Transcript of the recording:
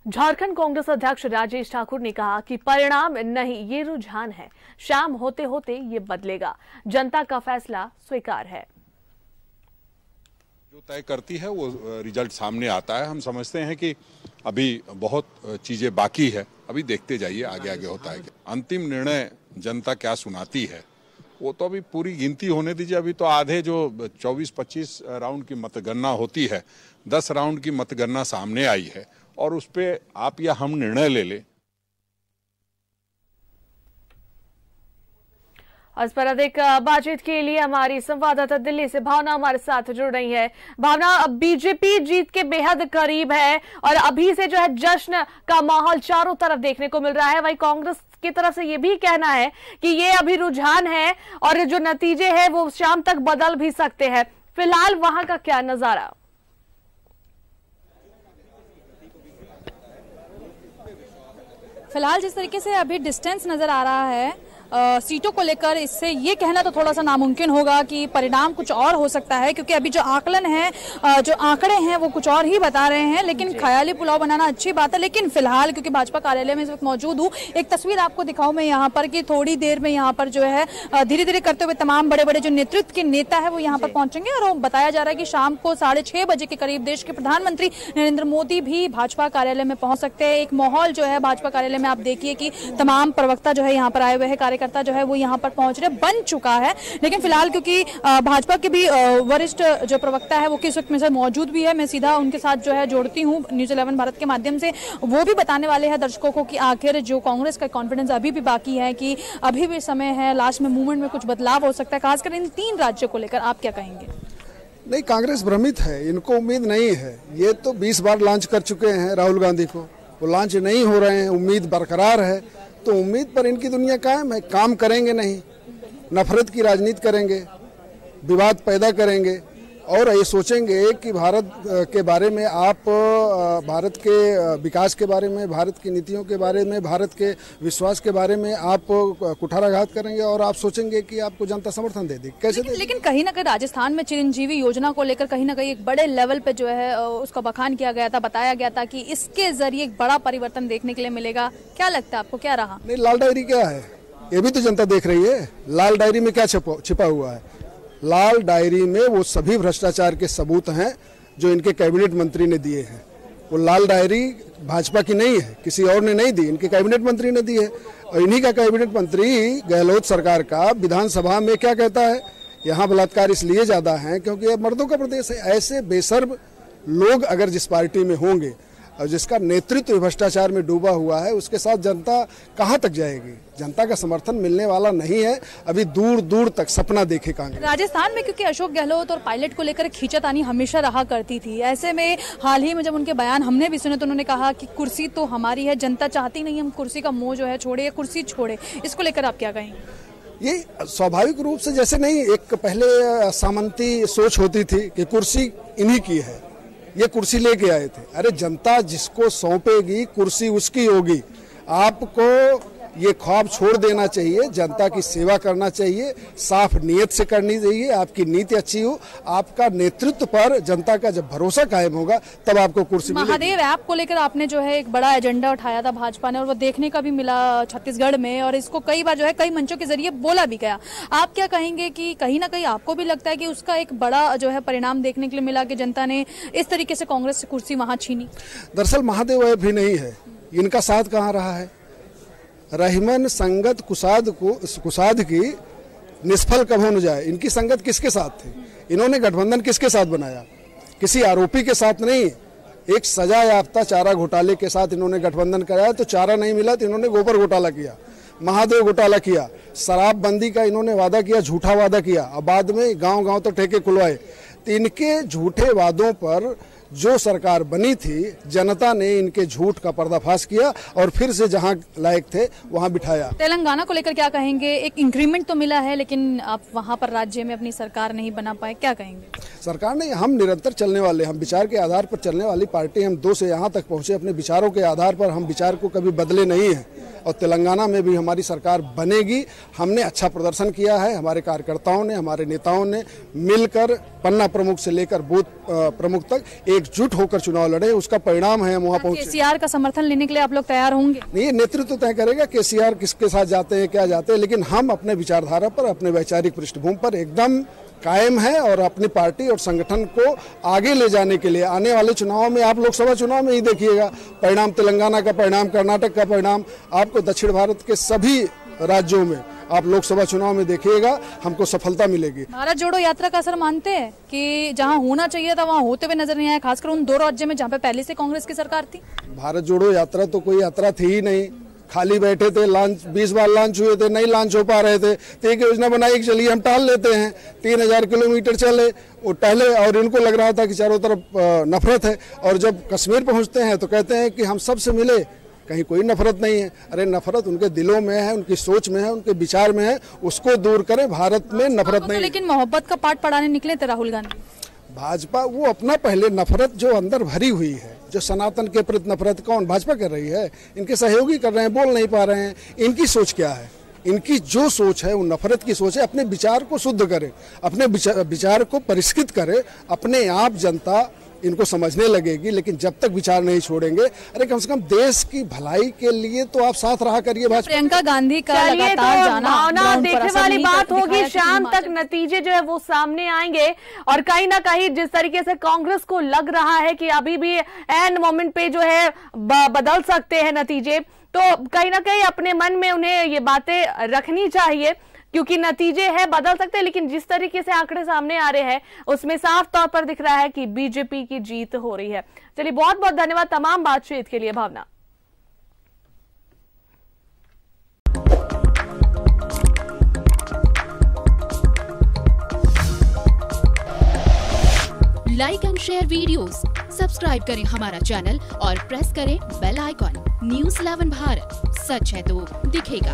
झारखंड कांग्रेस अध्यक्ष राजेश ठाकुर ने कहा कि परिणाम नहीं, ये रुझान है। शाम होते होते ये बदलेगा। जनता का फैसला स्वीकार है। जो तय करती है वो रिजल्ट सामने आता है। हम समझते हैं कि अभी बहुत चीजें बाकी है, अभी देखते जाइए आगे आगे होता है। अंतिम निर्णय जनता क्या सुनाती है वो तो अभी पूरी गिनती होने दीजिए। अभी तो आधे जो 24-25 राउंड की मतगणना होती है, 10 राउंड की मतगणना सामने आई है और उस पे आप या हम निर्णय ले लें। इस पर अधिक बातचीत के लिए हमारी संवाददाता दिल्ली से भावना हमारे साथ जुड़ रही है। भावना, अब बीजेपी जीत के बेहद करीब है और अभी से जो है जश्न का माहौल चारों तरफ देखने को मिल रहा है। वहीं कांग्रेस की तरफ से ये भी कहना है कि ये अभी रुझान है और जो नतीजे हैं वो शाम तक बदल भी सकते हैं। फिलहाल वहां का क्या नजारा? फिलहाल जिस तरीके से अभी डिस्टेंस नजर आ रहा है सीटों को लेकर, इससे ये कहना तो थोड़ा सा नामुमकिन होगा कि परिणाम कुछ और हो सकता है, क्योंकि अभी जो आकलन है, जो आंकड़े हैं वो कुछ और ही बता रहे हैं। लेकिन ख्याली पुलाव बनाना अच्छी बात है। लेकिन फिलहाल क्योंकि भाजपा कार्यालय में इस वक्त मौजूद हूँ, एक तस्वीर आपको दिखाऊं मैं यहाँ पर कि थोड़ी देर में यहाँ पर जो है धीरे धीरे करते हुए तमाम बड़े बड़े जो नेतृत्व के नेता है वो यहाँ पर पहुंचेंगे और बताया जा रहा है कि शाम को 6:30 बजे के करीब देश के प्रधानमंत्री नरेंद्र मोदी भी भाजपा कार्यालय में पहुंच सकते हैं। एक माहौल जो है भाजपा कार्यालय में, आप देखिए कि तमाम प्रवक्ता जो है यहाँ पर आए हुए हैं, कार्यकर्ता जो है वो यहाँ पर पहुंच रहे, बन चुका है। लेकिन फिलहाल क्योंकि भाजपा के भी वरिष्ठ जो प्रवक्ता है वो किस वक्त में से मौजूद भी है, मैं सीधा उनके साथ जो है जोड़ती हूँ न्यूज़ 11 भारत के माध्यम से। वो भी बताने वाले हैं दर्शकों को कि आखिर जो कांग्रेस का कॉन्फिडेंस अभी भी बाकी है, कि अभी भी समय है, लास्ट में मूवमेंट में कुछ बदलाव हो सकता है, खासकर इन 3 राज्यों को लेकर आप क्या कहेंगे? नहीं, कांग्रेस भ्रमित है, इनको उम्मीद नहीं है। ये तो 20 बार लॉन्च कर चुके हैं राहुल गांधी को, वो लॉन्च नहीं हो रहे हैं, उम्मीद बरकरार है। तो उम्मीद पर इनकी दुनिया कायम है। काम करेंगे नहीं, नफरत की राजनीति करेंगे, विवाद पैदा करेंगे और ये सोचेंगे कि भारत के बारे में, आप भारत के विकास के बारे में, भारत की नीतियों के बारे में, भारत के विश्वास के बारे में आप कुठाराघात करेंगे और आप सोचेंगे कि आपको जनता समर्थन दे देगी। कैसे लेकिन कहीं ना कहीं राजस्थान में चिरंजीवी योजना को लेकर कहीं ना कहीं एक बड़े लेवल पे जो है उसका बखान किया गया था, बताया गया था कि इसके जरिए एक बड़ा परिवर्तन देखने के लिए मिलेगा। क्या लगता है आपको, क्या रहा? नहीं, लाल डायरी क्या है ये भी तो जनता देख रही है। लाल डायरी में क्या छिपा हुआ है? लाल डायरी में वो सभी भ्रष्टाचार के सबूत हैं जो इनके कैबिनेट मंत्री ने दिए हैं। वो लाल डायरी भाजपा की नहीं है, किसी और ने नहीं दी, इनके कैबिनेट मंत्री ने दी है। और इन्हीं का कैबिनेट मंत्री गहलोत सरकार का विधानसभा में क्या कहता है? यहाँ बलात्कार इसलिए ज्यादा है क्योंकि ये मर्दों का प्रदेश है। ऐसे बेशर्म लोग अगर जिस पार्टी में होंगे और जिसका नेतृत्व भ्रष्टाचार में डूबा हुआ है, उसके साथ जनता कहां तक जाएगी? जनता का समर्थन मिलने वाला नहीं है। अभी दूर दूर तक सपना देखे कांग्रेस। राजस्थान में क्योंकि अशोक गहलोत और पायलट को लेकर खींचातानी हमेशा रहा करती थी, ऐसे में हाल ही में जब उनके बयान हमने भी सुने तो उन्होंने कहा कि कुर्सी तो हमारी है, जनता चाहती नहीं हम कुर्सी का मोह जो है छोड़े, कुर्सी छोड़े। इसको लेकर आप क्या कहेंगे? ये स्वाभाविक रूप से, जैसे नहीं, एक पहले सामंती सोच होती थी कि कुर्सी इन्हीं की है, ये कुर्सी लेके आए थे। अरे जनता जिसको सौंपेगी कुर्सी उसकी होगी। आपको ये ख्वाब छोड़ देना चाहिए, जनता की सेवा करना चाहिए, साफ नीयत से करनी चाहिए। आपकी नीति अच्छी हो, आपका नेतृत्व पर जनता का जब भरोसा कायम होगा तब आपको कुर्सी मिलेगी। महादेव ऐप को लेकर आपने जो है एक बड़ा एजेंडा उठाया था भाजपा ने, और वो देखने का भी मिला छत्तीसगढ़ में, और इसको कई बार जो है कई मंचों के जरिए बोला भी गया। आप क्या कहेंगे कि कहीं ना कहीं आपको भी लगता है कि उसका एक बड़ा जो है परिणाम देखने के लिए मिला कि जनता ने इस तरीके से कांग्रेस से कुर्सी वहां छीनी? दरअसल महादेव ऐप भी नहीं है, इनका साथ कहाँ रहा है? रहीमन संगत कुसाद की निष्फल कब हो न जाए। इनकी संगत किसके साथ थी? इन्होंने गठबंधन किसके साथ बनाया? किसी आरोपी के साथ नहीं, एक सजा याफ्ता चारा घोटाले के साथ इन्होंने गठबंधन कराया। तो चारा नहीं मिला तो इन्होंने गोबर घोटाला किया, महादेव घोटाला किया, शराबबंदी का इन्होंने वादा किया, झूठा वादा किया, और बाद में गांव गांव तो ठेके खुलवाए। तो इनके झूठे वादों पर जो सरकार बनी थी, जनता ने इनके झूठ का पर्दाफाश किया और फिर से जहां लायक थे वहां बिठाया। तेलंगाना को लेकर क्या कहेंगे? एक इंक्रीमेंट तो मिला है लेकिन आप वहां पर राज्य में अपनी सरकार नहीं बना पाए, क्या कहेंगे? सरकार ने, हम निरंतर चलने वाले, हम विचार के आधार पर चलने वाली पार्टी, हम 2 से यहाँ तक पहुंचे। अपने विचारों के आधार पर हम विचार को कभी बदले नहीं है। और तेलंगाना में भी हमारी सरकार बनेगी। हमने अच्छा प्रदर्शन किया है, हमारे कार्यकर्ताओं ने, हमारे नेताओं ने मिलकर पन्ना प्रमुख से लेकर बूथ प्रमुख तक एकजुट होकर चुनाव लड़े, उसका परिणाम है हम वहाँ पहुंचे। केसीआर का समर्थन लेने के लिए आप लोग तैयार होंगे? नहीं, नेतृत्व तय करेगा केसीआर किसके साथ जाते हैं, क्या जाते हैं, लेकिन हम अपने विचारधारा पर, अपने वैचारिक पृष्ठभूमि पर एकदम कायम है और अपनी पार्टी और संगठन को आगे ले जाने के लिए आने वाले चुनाव में, आप लोकसभा चुनाव में ही देखिएगा परिणाम, तेलंगाना का परिणाम, कर्नाटक का परिणाम, आपको दक्षिण भारत के सभी राज्यों में आप लोकसभा चुनाव में देखिएगा, हमको सफलता मिलेगी। भारत जोड़ो यात्रा का असर मानते हैं कि जहां होना चाहिए था वहां होते हुए नजर नहीं आया, खासकर उन 2 राज्यों में जहां पे पहले से कांग्रेस की सरकार थी? भारत जोड़ो यात्रा तो कोई यात्रा थी ही नहीं, खाली बैठे थे। लॉन्च 20 बार लॉन्च हुए थे, नहीं लॉन्च हो पा रहे थे, तो एक योजना बनाई कि चलिए हम टाल लेते हैं। 3000 किलोमीटर चले वो टहले और इनको लग रहा था कि चारों तरफ नफरत है, और जब कश्मीर पहुंचते हैं तो कहते हैं कि हम सबसे मिले, कहीं कोई नफरत नहीं है। अरे नफरत उनके दिलों में है, उनकी सोच में है, उनके विचार में है, उसको दूर करें। भारत में नफरत नहीं। लेकिन मोहब्बत का पाठ पढ़ाने निकले थे राहुल गांधी। भाजपा वो अपना पहले नफरत जो अंदर भरी हुई है, जो सनातन के प्रति नफरत, कौन भाजपा कर रही है? इनके सहयोगी कर रहे हैं, बोल नहीं पा रहे हैं। इनकी सोच क्या है? इनकी जो सोच है वो नफरत की सोच है। अपने विचार को शुद्ध करें, अपने विचार को परिष्कृत करें, अपने आप जनता इनको समझने लगेगी। लेकिन जब तक विचार नहीं छोड़ेंगे, अरे कम से कम देश की भलाई के लिए तो आप साथ रहा करिए। प्रियंका गांधी का लगातार जाना भावना देखने वाली बात होगी। शाम तक नतीजे जो है वो सामने आएंगे और कहीं ना कहीं जिस तरीके से कांग्रेस को लग रहा है कि अभी भी एंड मोमेंट पे जो है बदल सकते हैं नतीजे, तो कहीं ना कहीं अपने मन में उन्हें ये बातें रखनी चाहिए, क्योंकि नतीजे हैं बदल सकते हैं। लेकिन जिस तरीके से आंकड़े सामने आ रहे हैं उसमें साफ तौर पर दिख रहा है कि बीजेपी की जीत हो रही है। चलिए, बहुत बहुत धन्यवाद तमाम बातचीत के लिए Bhavana. Like and share videos, subscribe करें हमारा चैनल और प्रेस करें बेल आइकॉन। न्यूज़ 11 भारत, सच है तो दिखेगा।